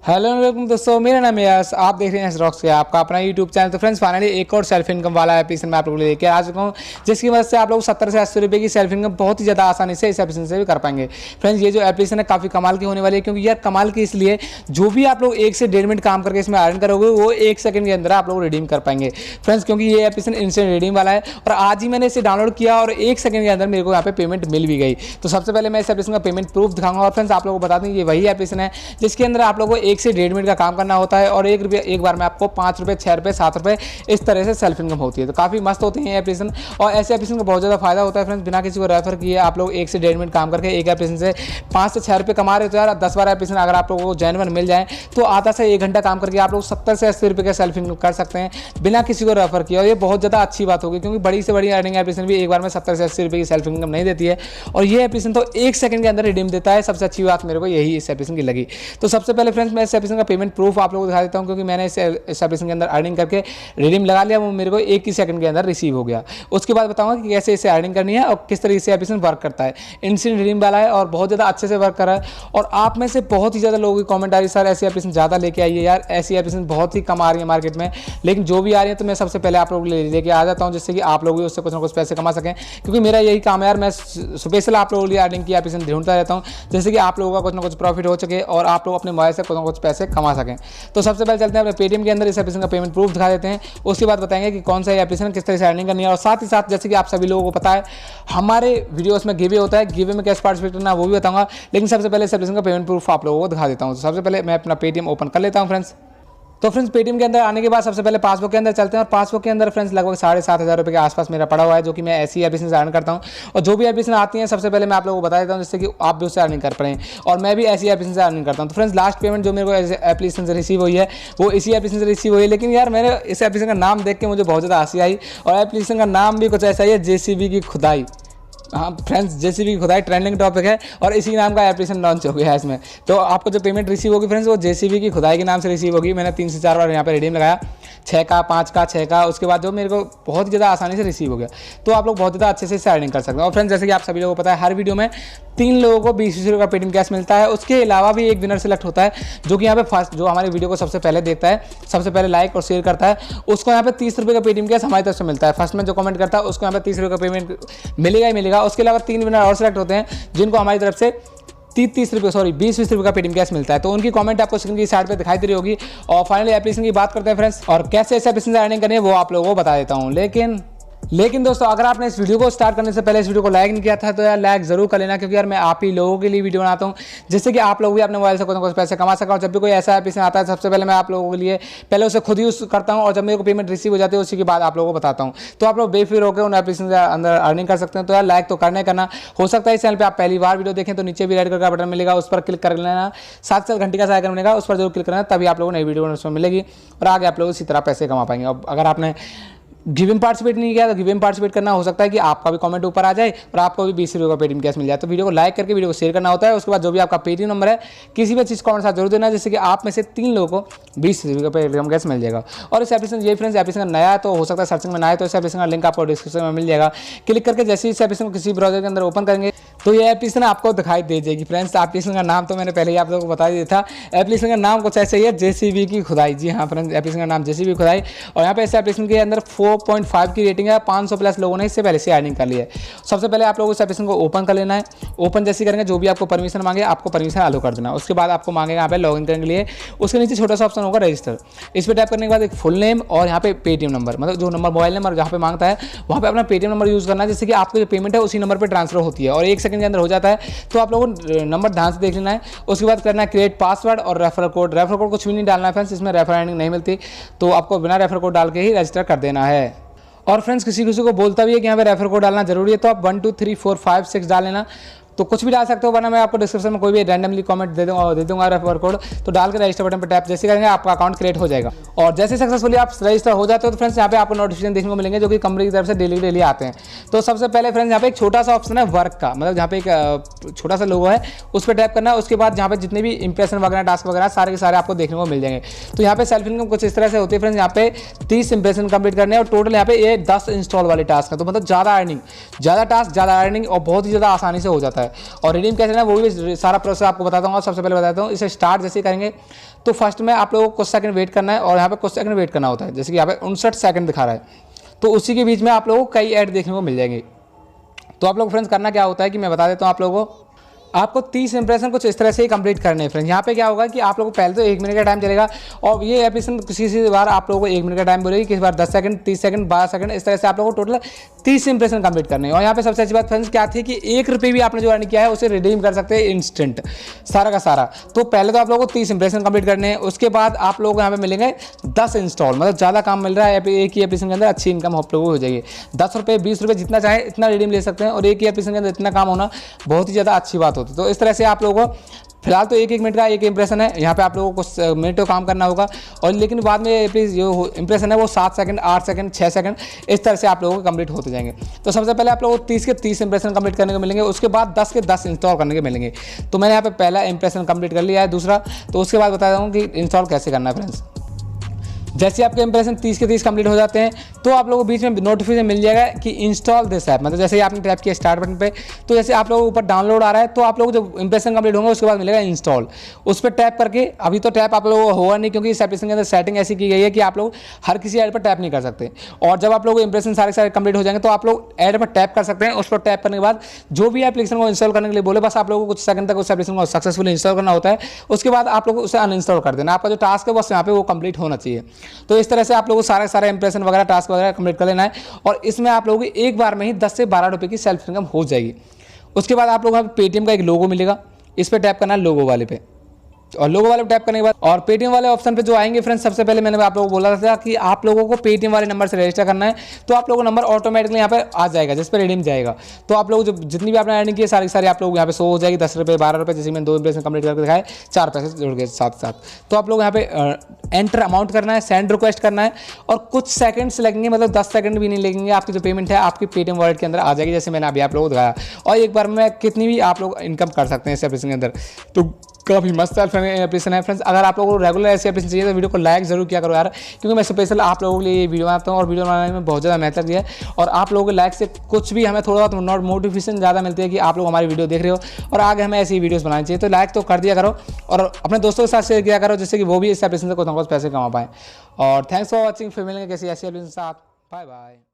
Hello welcome दोस्तों, मेरा नाम है यश। आप देख रहे हैं रॉक्स के आपका अपना यूट्यूब चैनल। तो फ्रेंड्स फाइनली एक और सेल्फ इनकम वाला एप्लीकेशन मैं आप लोगों को लेकर आ चुका हूँ, जिसकी मदद से आप लोग 70 से 80 रुपये की सेल्फ इनकम बहुत ही ज़्यादा आसानी से इस एप्लीकेशन से भी कर पाएंगे। फ्रेंड्स ये जो एप्लीकेशन है काफ़ी कमाल की होने वाली है, क्योंकि यार कमाल की इसलिए जो भी आप लोग 1 से 1.5 मिनट काम करके इसमें अर्न करोगे वो 1 सेकंड के अंदर आप लोग रिडीम कर पाएंगे फ्रेंड्स, क्योंकि ये एप्लीकेशन इंस्टेंट रिडीम वाला है। और आज ही मैंने इसे डाउनलोड किया और 1 सेकंड के अंदर मेरे को यहाँ पे पेमेंट मिल भी गई। तो सबसे पहले मैं इस एप्लीकेशन का पेमेंट प्रूफ दिखाऊंगा। और फ्रेंड्स आप लोगों को बता दें ये वही एप्लीकेशन है जिसके अंदर आप लोगों को 1 से 1.5 मिनट का काम करना होता है और एक बार में आपको 5 रुपये, 6 रुपये, 7 रुपये इस तरह से सेल्फ इनकम होती है। तो काफ़ी मस्त होती है एप्लीकेशन और ऐसे एप्लीकेशन का बहुत ज़्यादा फायदा होता है फ्रेंड्स। बिना किसी को रेफर किए आप लोग 1 से 1.5 मिनट काम करके एक एप्लीकेशन से 5 से 6 रुपये कमा रहे हो। तो यार 10-12 एप्लीकेशन अगर आप लोगों को जेन्युइन मिल जाए तो आधा से 1 घंटा काम करके आप लोग 70 से 80 रुपये का सेल्फ इनकम कर सकते हैं बिना किसी को रेफर किया। और ये बहुत ज़्यादा अच्छी बात होगी, क्योंकि बड़ी से बड़ी अर्निंग एप्लीकेशन भी एक बार में 70 से 80 रुपये की सेल्फ इनकम नहीं देती है, और ये एप्लीकेशन तो 1 सेकंड के अंदर रिडीम देता है। सबसे अच्छी बात मेरे को यही इस एप्लीकेशन की लगी। तो सबसे पहले फ्रेंड्स मैं इस एप्लीकेशन का पेमेंट प्रूफ आप लोगों को दिखा देता हूँ, क्योंकि मैंने इस एप्लीकेशन के अंदर अर्निंग करके रिडीम लगा लिया, वो मेरे को 1 ही सेकंड के अंदर रिसीव हो गया। उसके बाद बताऊंगा कि कैसे इसे अर्निंग करनी है और किस तरीके से एप्लीकेशन वर्क करता है। इंस्टेंट रिडीम वाला है और बहुत ज़्यादा अच्छे से वर्क कर रहा है। और आप में से बहुत ही ज़्यादा लोगों की कमेंट आ रही है, सर ऐसी एप्लीकेशन ज़्यादा लेके आइए यार, ऐसी एप्लीकेशन बहुत ही कम आ रही है मार्केट में, लेकिन जो भी आ रही है तो मैं सबसे पहले आप लोग लेके आ जाता हूँ, जिससे कि आप लोग भी उससे कुछ ना कुछ पैसे कमा सकें। क्योंकि मेरा यही काम है यार, मैं स्पेशल आप लोगों के लिए अर्निंग की एप्लीकेशन ढूंढता रहता हूँ, जैसे कि आप लोगों का कुछ ना कुछ प्रॉफिट हो सके और आप लोग अपने मोबाइल से कुछ ना कुछ पैसे कमा सकें। तो सबसे पहले चलते हैं अपने पेटीएम के अंदर इस एप्लीकेशन का पेमेंट प्रूफ दिखा देते हैं। उसके बाद बताएंगे कि कौन सा ये एप्लीकेशन किस तरह से अर्निंग करनी है। और साथ ही साथ जैसे कि आप सभी लोगों को पता है हमारे वीडियोस में गिवे होता है, गिवे में कैसे पार्टिसिपेट करना वो भी बताऊंगा। लेकिन सबसे पहले इस एप्लीकेशन का पेमेंट प्रूफ आप लोगों को दिखा देता हूँ। तो सबसे पहले मैं अपना पेटीएम ओपन कर लेता हूँ फ्रेंड्स। तो फ्रेंड्स पेटीएम के अंदर आने के बाद सबसे पहले पासबुक के अंदर चलते हैं। और पासबुक के अंदर फ्रेंड्स लगभग 7,500 रुपये के आसपास मेरा पड़ा हुआ है, जो कि मैं ऐसी एप्लीकेशन से अर्न करता हूँ। और जो भी एप्लीकेशन आती है सबसे पहले मैं आप लोगों को बता देता हूँ, जिससे कि आप भी उससे अर्निंग कर पाएं। और मैं भी ऐसी एप्लीकेशन से अर्निंग करता हूँ। तो फ्रेंड्स लास्ट पेमेंट जो मेरे को एप्लीकेशन से रिसीव हुई है वो इसी एप्लीकेशन से रिसीव हुई है। लेकिन यार मैंने इस एप्लीकेशन का नाम देख के मुझे बहुत ज़्यादा हंसी आई, और एप्लीकेशन का नाम भी कुछ ऐसा ही है, जेसीबी की खुदाई। हाँ फ्रेंड्स, जेसीबी की खुदाई ट्रेंडिंग टॉपिक है और इसी नाम का एप्लीकेशन लॉन्च हो गया है इसमें। तो आपको जो पेमेंट रिसीव होगी फ्रेंड्स वो जेसीबी की खुदाई के नाम से रिसीव होगी। मैंने 3 से 4 बार यहाँ पे रिडीम लगाया, 6 का, 5 का, 6 का। उसके बाद जो मेरे को बहुत ही ज़्यादा आसानी से रिसीव हो गया। तो आप लोग बहुत ज़्यादा अच्छे से अर्निंग कर सकते हैं। और फ्रेंड्स जैसे कि आप सभी लोगों को पता है हर वीडियो में 3 लोगों को 20 रुपये का पेटीएम कैश मिलता है। उसके अलावा भी एक विनर सेलेक्ट होता है, जो कि यहाँ पे फर्स्ट जो हमारे वीडियो को सबसे पहले देखता है, सबसे पहले लाइक और शेयर करता है, उसको यहाँ पे 30 रुपये का पेटीएम कैश हमारी तरफ से मिलता है। फर्स्ट में जो कमेंट करता है उसको यहाँ पे 30 रुपये का पेमेंट मिलेगा ही मिलेगा। उसके अलावा 3 विनर और सेलेक्ट होते हैं, जिनको हमारी तरफ से 20 रुपये का पेटीएम कैश मिलता है। तो उनकी कमेंट आपको स्क्रीन की साइड पे दिखाई दे रही होगी। और फाइनली एप्लीकेशन की बात करते हैं फ्रेंड्स, और कैसे इस एप्लीकेशन से अर्निंग करनी है वो आप लोगों को बता देता हूँ। लेकिन दोस्तों अगर आपने इस वीडियो को स्टार्ट करने से पहले इस वीडियो को लाइक नहीं किया था तो यार लाइक जरूर कर लेना, क्योंकि यार मैं आप ही लोगों के लिए वीडियो बनाता हूँ, जिससे कि आप लोग भी अपने मोबाइल से कुछ ना कुछ पैसे कमा सका। और जब भी कोई ऐसा एप्लीकेशन आता है सबसे पहले मैं आप लोगों के लिए पहले उसे खुद यूज़ करता हूँ, और जब मेरे को पेमेंट रिसीव हो जाती है उसी के बाद आप लोगों को बताता हूँ। तो आप लोग बेफिक्र होकर उन एप्लीकेशन के अंदर अर्निंग कर सकते हैं। तो यार लाइक तो करना हो सकता है इस चैनल पर आप पहली बार वीडियो देखें तो नीचे भी रेड कलर का बटन मिलेगा, उस पर क्लिक कर लेना। साथ घंटी का आइकन मिलेगा, उस पर जरूर क्लिक करना, तभी आप लोगों को नई वीडियो उसमें मिलेगी और आगे आप लोग इसी तरह पैसे कमा पाएंगे। अब अगर आपने गिव में पार्टिसिपेट नहीं किया तो गिव में पार्टिसिपेट करना, हो सकता है कि आपका भी कमेंट ऊपर आ जाए और आपको भी 20 रुपये का पेटीएम कैश मिल जाए। तो वीडियो को लाइक करके वीडियो को शेयर करना होता है। उसके बाद जो भी आपका पेटीएम नंबर है किसी भी चीज़ कमेंट साथ जरूर देना, जिससे कि आप में से 3 लोगों को 20 रुपये का पेटीएम कैश मिल जाएगा। और इस एप्लीकेशन ये फ्रेंड्स एप्लीकेशन नया है तो हो सकता है सर्चिंग में ना आए, तो इस एप्लीकेशन का लिंक आपको डिस्क्रिप्शन में मिल जाएगा। क्लिक करके जैसे ही इस एप्लीकेशन को किसी ब्राउजर के अंदर ओपन करेंगे तो ये एप्लीकेशन आपको दिखाई दे जाएगी। फ्रेंड्स एप्लीकेशन का नाम तो मैंने पहले ही आप लोगों को बता दिया था। एप्लीकेशन का नाम कुछ ऐसे ही है, जेसीबी की खुदाई। जी हाँ फ्रेंड्स, एप्लीकेशन का नाम जेसीबी खुदाई। और यहाँ पे इस एप्लीकेशन के अंदर 4.5 की रेटिंग है, 500 प्लस लोगों ने इससे पहले से अर्निंग कर ली है। सबसे पहले आप लोगों को इस एप्लीकेशन को ओपन कर लेना है। ओपन जैसे करेंगे जो भी आपको परमिशन मांगे आपको परमिशन अलो कर देना। उसके बाद आपको मांगेगा यहाँ पे लॉगिन करने के लिए, उसके नीचे छोटा सा ऑप्शन होगा रजिस्टर। इस पर टैप करने के बाद एक फुल नेम और यहाँ पे पेटीएम नंबर, मतलब जो नंबर मोबाइल नंबर जहाँ पे मांगता है वहाँ पे अपना पेटीएम नंबर यूज़ करना है, जिससे कि आपको जो पेमेंट है उसी नंबर पर ट्रांसफर होती है और 1 सेकंड के अंदर हो जाता है। तो आप लोगों को नंबर ध्यान से देख लेना है। उसके बाद करना है क्रिएट पासवर्ड और रेफरल कोड। रेफरल कोड कुछ भी नहीं डालना है फ्रेंड्स, इसमें रेफर अर्निंग नहीं मिलती, तो आपको बिना रेफरल कोड डाल के ही रजिस्टर कर देना है। और फ्रेंड्स किसी को बोलता भी है कि यहाँ पे रेफर कोड डालना जरूरी है, तो आप 1 2 3 4 5 6 डाल लेना। तो कुछ भी डाल सकते हो, वरना मैं आपको डिस्क्रिप्शन में कोई भी रैंडमली कमेंट दे दूंगा रेफर कोड, तो डाल के रजिस्टर बटन पर टैप जैसे करेंगे आपका अकाउंट क्रिएट हो जाएगा। और जैसे सक्सेसफुली आप रजिस्टर हो जाते हो तो फ्रेंड्स यहाँ पे आपको नोटिफिकेशन देखने को मिलेंगे, जो कि कंपनी की तरफ से डेली आते हैं। तो सबसे पहले फ्रेंड्स यहाँ पे एक छोटा सा ऑप्शन है वर्क का, मतलब जहाँ पे एक छोटा सा लोगो है उस पर टैप करना है। उसके बाद जहाँ पे जितने भी इंप्रेशन वगैरह टास्क वगैरह सारे के सारे आपको देखने को मिल जाएंगे। तो यहाँ पे सेल्फ इनकम कुछ इस तरह से होती है फ्रेंड्स। यहाँ पे 30 इंप्रेशन कंप्लीट करने और टोटल यहाँ पे ये 10 इंस्टॉल वाले टास्क है। तो मतलब ज़्यादा टास्क ज़्यादा अर्निंग और बहुत ही ज़्यादा आसानी से हो जाता है। है। और रिडीम कैसे ना वो भी सारा प्रोसेस आपको बताता हूँ। सबसे पहले बताता हूँ, इसे स्टार्ट जैसे करेंगे तो फर्स्ट में आप लोगों को कुछ सेकंड वेट करना है और यहाँ पे कुछ सेकंड वेट करना होता है। जैसे कि यहाँ पे 59 सेकंड दिखा रहा है, तो उसी के बीच में आप लोगों को कई ऐड देखने को मिल जाएंगे। तो आप लोग फ्रेंड्स करना क्या होता है कि मैं बता देता हूँ आप लोगों को, आपको 30 इंप्रेशन कुछ इस तरह से ही कंप्लीट करने हैं फ्रेंड्स। यहाँ पे क्या होगा कि आप लोगों को पहले तो 1 मिनट का टाइम चलेगा और ये एप्लीकेशन किसी बार आप लोगों को 1 मिनट का टाइम बोलेगी, किसी बार 10 सेकंड, 30 सेकंड, 12 सेकंड, इस तरह से आप लोगों को टोटल 30 इंप्रेशन कंप्लीट करने हैं। और यहाँ पे सबसे अच्छी बात फ्रेंड्स क्या थी कि 1 रुपये भी आपने जो अर्न किया है उसे रिडीम कर सकते हैं इंस्टेंट, सारा का सारा। तो पहले तो आप लोगों को 30 इंप्रेशन कंप्लीट करने हैं, उसके बाद आप लोगों को यहाँ पे मिलेंगे 10 इंस्टॉल, मतलब ज़्यादा काम मिल रहा है। एक ही एप्लीकेशन के अंदर अच्छी इनकम आप लोगों को हो जाएगी। 10 रुपये, 20 रुपये, जितना चाहे इतना रिडीम ले सकते हैं और एक ही एप्लीकेशन के अंदर इतना काम होना बहुत ही ज़्यादा अच्छी बात होती है। तो इस तरह से आप लोगों को फिलहाल तो 1 मिनट का एक इंप्रेशन है, यहाँ पे आप लोगों को कुछ मिनटों काम करना होगा और लेकिन बाद में जो इंप्रेशन है वो 7 सेकंड, 8 सेकंड, 6 सेकंड इस तरह से आप लोगों को कंप्लीट होते जाएंगे। तो सबसे पहले आप लोगों को 30 के 30 इंप्रेशन कंप्लीट करने को मिलेंगे, उसके बाद 10 के 10 इंस्टॉल करने के मिलेंगे। तो मैंने यहाँ पे पहला इंप्रेशन कंप्लीट कर लिया है, दूसरा, तो उसके बाद बता दूँ कि इंस्टॉल कैसे करना है फ्रेंड्स। जैसे आपके इंप्रेशन 30 के 30 कंप्लीट हो जाते हैं तो आप लोगों को बीच में नोटिफिकेशन मिल जाएगा कि इंस्टॉल दिस ऐप, मतलब जैसे ही आपने टैप किया स्टार्ट बटन पे तो जैसे आप लोगों को ऊपर डाउनलोड आ रहा है तो आप लोगों को जब इंप्रेशन कंप्लीट होंगे उसके बाद मिलेगा इंस्टॉल, उस पर टैप करके। अभी तो टैप आप लोगों को होगा नहीं क्योंकि इस एप्लीकेशन के अंदर सेटिंग ऐसी की गई है कि आप लोग हर किसी ऐड पर टैप नहीं कर सकते। और जब आप लोग इंप्रेशन सारे कंप्लीट हो जाएंगे तो आप लोग ऐड पर टैप कर सकते हैं। उस पर टैप करने के बाद जो भी एप्लीकेशन को इंस्टॉल करने के लिए बोले बस आप लोगों को कुछ सेकंड तक उस एप्लीकेशन को सक्सेसफुली इंस्टॉल करना होता है, उसके बाद आप लोग उसे अनइंस्टॉल कर देना। आपका जो टास्क है बस यहाँ पे वो कंप्लीट होना चाहिए। तो इस तरह से आप लोगों को सारे इंप्रेशन वगैरह टास्क वगैरह कंप्लीट कर लेना है और इसमें आप लोगों की एक बार में ही 10 से 12 रुपये की सेल्फ इनकम हो जाएगी। उसके बाद आप लोगों को पेटीएम का एक लोगो मिलेगा, इस पर टैप करना है, लोगो वाले पे, और लोगो वाले पे टैप करने के बाद और पेटीएम वाले ऑप्शन पे जो आएंगे फ्रेंड्स, सबसे पहले मैंने आप लोगों को बोला था कि आप लोगों को पेटीएम वाले नंबर से रजिस्टर करना है। तो आप लोगों को नंबर ऑटोमेटिकली यहाँ पे आ जाएगा जिस पर रिडीम जाएगा। तो आप लोग जितनी भी आपने अर्निंग की है सारी आप लोग यहाँ पे शो हो जाएगी, 10 रुपये, 12 रुपये, जैसे मैंने 2 इंप्रेशन कंप्लीट करके दिखाए, 4 पैसे जुड़ गए साथ। तो आप लोग यहाँ पे एंटर अमाउंट करना है, सेंड रिक्वेस्ट करना है और कुछ सेकंड्स लगेंगे, मतलब 10 सेकंड भी नहीं लगेंगे, आपकी जो पेमेंट है आपकी पेटीएम वॉलेट के अंदर आ जाएगी, जैसे मैंने अभी आप लोगों को दिखाया। और एक बार में कितनी भी आप लोग इनकम कर सकते हैं इस एप्लीकेशन के अंदर। तो काफ़ी मस्त एप्लीकेशन है फ्रेंड्स। अगर आप लोगों को रेगुलर ऐसे एप्लीकेशन चाहिए तो वीडियो को लाइक जरूर किया करो यार, क्योंकि मैं स्पेशल आप लोगों के लिए ये वीडियो बनाता हूँ और वीडियो बनाने में बहुत ज़्यादा मेहनत दिया है। और आप लोगों के लाइक से कुछ भी हमें थोड़ा बहुत मोटिवेशन ज़्यादा मिलती है कि आप लोग हमारी वीडियो देख रहे हो और आगे हमें ऐसी वीडियोज़ बनानी चाहिए। तो लाइक तो कर दिया करो और अपने दोस्तों के साथ शेयर किया करो, जिससे कि वो भी इस एप्लीकेशन से कुछ ना कुछ पैसे कमा पाएँ। और थैंक्स फॉर वॉचिंग। फिर मिलेंगे किसी ऐसी एप्लीकेशन के साथ। Bye bye.